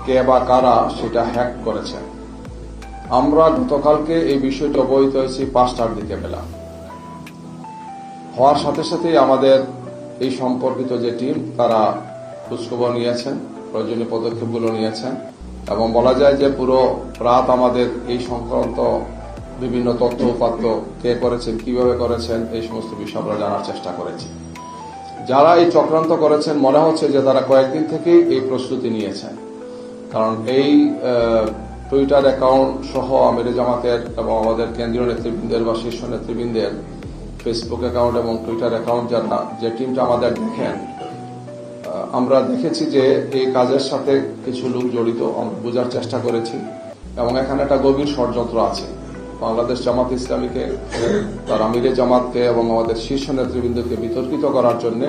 কে বা কারা সেটা হ্যাক করেছে। আমরা গতকালকে এই বিষয়টি অবহিত হয়েছি 5টার দিকে বেলা। হওয়ার সাথে সাথেই আমাদের এই সম্পর্কিত যে টিম তারা খোঁজখবর নিয়েছেন, প্রয়োজনীয় পদক্ষেপগুলো নিয়েছেন এবং বলা যায় যে পুরো রাত আমাদের এই সংক্রান্ত বিভিন্ন তথ্য উপাত্ত কে করেছেন, কিভাবে করেছেন, এই সমস্ত বিষয় আমরা জানার চেষ্টা করেছি। যারা এই চক্রান্ত করেছেন মনে হচ্ছে যে তারা কয়েকদিন থেকেই এই প্রস্তুতি নিয়েছেন, কারণ এই টুইটার অ্যাকাউন্ট সহ আমিরে জামাতের এবং আমাদের কেন্দ্রীয় নেতৃবৃন্দের বা শীর্ষ নেতৃবৃন্দের ফেসবুক অ্যাকাউন্ট এবং টুইটার অ্যাকাউন্ট যারা যে টিমটা আমাদের দেখেন, আমরা দেখেছি যে এই কাজের সাথে কিছু লোক জড়িত, আমরা বোঝার চেষ্টা করেছি এবং এখানে একটা গভীর ষড়যন্ত্র আছে। বাংলাদেশ জামাত ইসলামীকে, তার আমিরে জামাতকে এবং আমাদের শীর্ষ নেতৃবৃন্দকে বিতর্কিত করার জন্য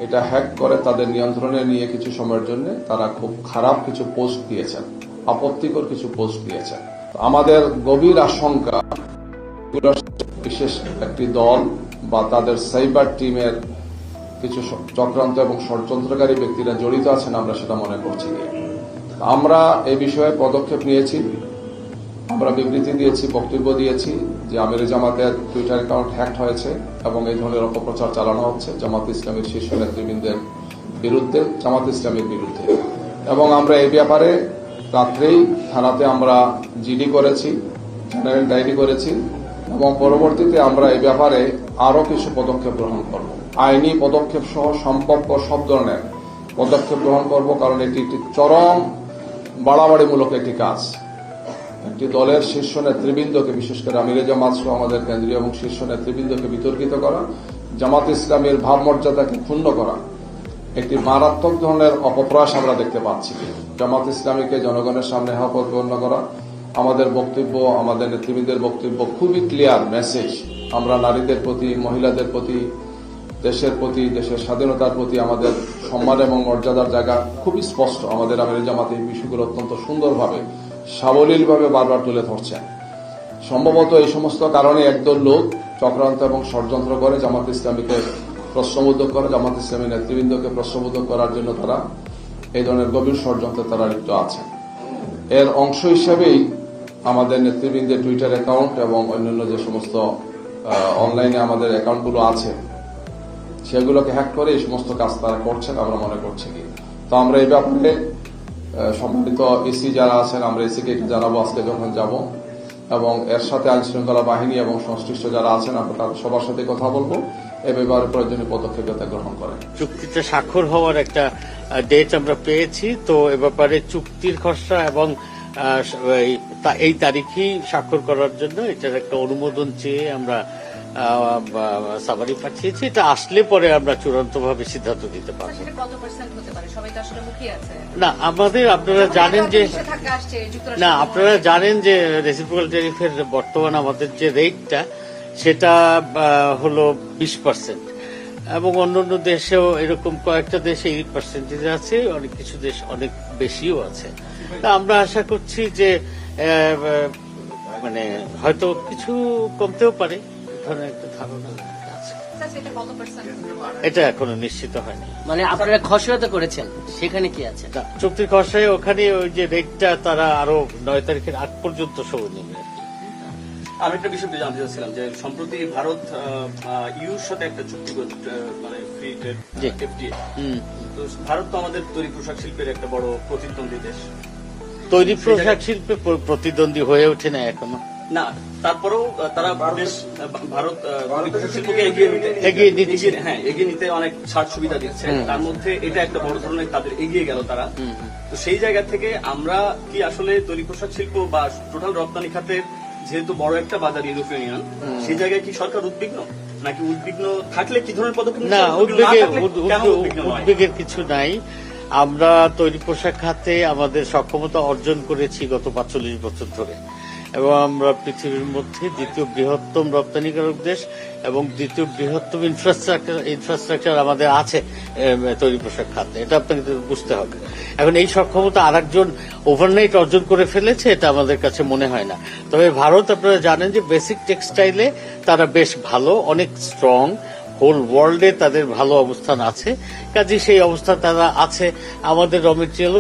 এটা হ্যাক করে তাদের নিয়ন্ত্রণে নিয়ে কিছু সময়ের জন্য তারা খুব খারাপ কিছু পোস্ট দিয়েছেন, আপত্তিকর কিছু পোস্ট দিয়েছেন। আমাদের গভীর আশঙ্কা বিশেষ একটি দল বা তাদের সাইবার টিমের কিছু চক্রান্ত এবং ষড়যন্ত্রকারী ব্যক্তিরা জড়িত আছেন, আমরা সেটা মনে করছি। আমরা এই বিষয়ে পদক্ষেপ নিয়েছি, আমরা বিবৃতি দিয়েছি, বক্তব্য দিয়েছি যে আমিরে জামাতের টুইটার অ্যাকাউন্ট হ্যাক হয়েছে এবং এই ধরনের অপপ্রচার চালানো হচ্ছে জামাত ইসলামীর শীর্ষ নেতৃবৃন্দের বিরুদ্ধে, জামাত ইসলামীর বিরুদ্ধে। এবং আমরা এই ব্যাপারে রাত্রেই থানাতে আমরা জিডি করেছি, জেনারেল ডায়েরি করেছি এবং পরবর্তীতে আমরা এই ব্যাপারে আরও কিছু পদক্ষেপ গ্রহণ করব, আইনি পদক্ষেপ সহ সম্পর্ক সব ধরনের পদক্ষেপ গ্রহণ করব, কারণ এটি একটি চরম বাড়াবাড়িমূলক একটি কাজ। একটি দলের শীর্ষ নেতৃবৃন্দকে, বিশেষ করে আমিরে জামাত সহ আমাদের কেন্দ্রীয় এবং শীর্ষ নেতৃবৃন্দকে বিতর্কিত করা, জামাত ইসলামের ভাবমর্যাদাকে ক্ষুণ্ণ করা, একটি মারাত্মক ধরনের অপপ্রয়াস আমরা দেখতে পাচ্ছি। জামাত ইসলামীকে জনগণের সামনে প্রতিপন্ন করা, আমাদের বক্তব্য, আমাদের নেতৃবৃন্দের বক্তব্য খুবই ক্লিয়ার মেসেজ। আমরা নারীদের প্রতি, মহিলাদের প্রতি, দেশের প্রতি, দেশের স্বাধীনতার প্রতি আমাদের সম্মান এবং মর্যাদার জায়গা খুবই স্পষ্ট। আমাদের আমিরে জামাত এই বিষয়গুলো অত্যন্ত সুন্দরভাবে, সাবলীলভাবে বারবার তুলে ধরছেন। সম্ভবত এই সমস্ত কারণে একদল লোক চক্রান্ত এবং ষড়যন্ত্র করে জামাত ইসলামীকে প্রশ্নবোধ করে, জামাত ইসলামী নেতৃবৃন্দকে প্রশ্নবোধ করার জন্য তারা এই ধরনের গভীর ষড়যন্ত্রে তারা লিপ্ত আছেন। এর অংশ হিসেবেই আমাদের নেতৃবৃন্দের টুইটার অ্যাকাউন্ট এবং অন্যান্য যে সমস্ত অনলাইনে আমাদের অ্যাকাউন্টগুলো আছে সেগুলোকে হ্যাক করে এই সমস্ত কাজ তারা করছেন আমরা মনে করছি। তো আমরা এই ব্যাপারে সম্মানিত এসি যারা আছেন, আমরা এসিকে জানাবো আজকে যখন যাব, এবং এর সাথে আইন শৃঙ্খলা বাহিনী এবং সংশ্লিষ্ট যারা আছেন আমরা তাদের সবার সাথে কথা বলবো, এ ব্যাপারে প্রয়োজনীয় পদক্ষেপ যাতে গ্রহণ করেন। চুক্তিতে স্বাক্ষর হওয়ার একটা ডেট আমরা পেয়েছি, তো এ ব্যাপারে চুক্তির খসড়া এবং এই তারিখেই স্বাক্ষর করার জন্য এটার একটা অনুমোদন চেয়ে আমরা সাভারি পাঠিয়েছি। এটা আসলে পরে আমরা চূড়ান্তভাবে সিদ্ধান্ত দিতে পারবো। না, আমাদের আপনারা জানেন যে রেসিপ্রোকাল ট্যারিফের বর্তমান আমাদের যে রেটটা সেটা হলো 20%, এবং অন্যান্য দেশেও এরকম কয়েকটা দেশে 8% আছে, অনেক কিছু দেশ অনেক বেশিও আছে। তা আমরা আশা করছি যে মানে হয়তো কিছু কমতেও পারে, ধরনের একটা ধারণা আছে। এটা এখনো নিশ্চিত হয়নি। মানে আপনারা খসড়া করেছেন, সেখানে কি আছে? চুক্তির খসড়ায় ওখানে ওই যে রেটটা তারা আরো 9 তারিখের আগ পর্যন্ত সবুজ নেবে। আমি একটা বিষয় জানতে চাচ্ছিলাম যে সম্প্রতি ভারত ইউর সাথে একটা চুক্তি মানে ফ্রি ট্রেড এফটিএ, তো ভারত তো আমাদের তৈরি পোশাক শিল্পের একটা বড় প্রতিদ্বন্দ্বী দেশ। তৈরি পোশাক শিল্পে প্রতিদ্বন্দ্বী হয়ে ওঠে না এখনো। না, তারপরেও তারা ভারত শিল্পকে এগিয়ে নিতে অনেক ছাড় সুবিধা দিচ্ছে। তার মধ্যে এটা একটা বড় ধরনের তাদের এগিয়ে গেল তারা। তো সেই জায়গা থেকে আমরা কি আসলে তৈরি পোশাক শিল্প বা টোটাল রপ্তানি খাতের যেহেতু বড় একটা বাজার ইউরোপিয়ান ইউনিয়ন, সেই জায়গায় কি সরকার উদ্বিগ্ন, নাকি উদ্বিগ্ন থাকলে কি ধরনের পদক্ষেপ? না, উদ্বেগের কিছু নাই। আমরা তৈরি পোশাক খাতে আমাদের সক্ষমতা অর্জন করেছি গত 45 বছর ধরে, এবং আমরা পৃথিবীর মধ্যে দ্বিতীয় বৃহত্তম রপ্তানিকারক দেশ এবং দ্বিতীয় বৃহত্তম ইনফ্রাস্ট্রাকচার আমাদের আছে তৈরি পোশাক খাতে। এটা আপনাকে বুঝতে হবে। এখন এই সক্ষমতা আরেকজন ওভারনাইট অর্জন করে ফেলেছে এটা আমাদের কাছে মনে হয় না। তবে ভারত, আপনারা জানেন যে বেসিক টেক্সটাইলে তারা বেশ ভালো, অনেক স্ট্রং, হোল ওয়ার্ল্ডে তাদের ভালো অবস্থান আছে। কাজে সেই অবস্থান তারা আছে। আমাদের র মেটেরিয়াল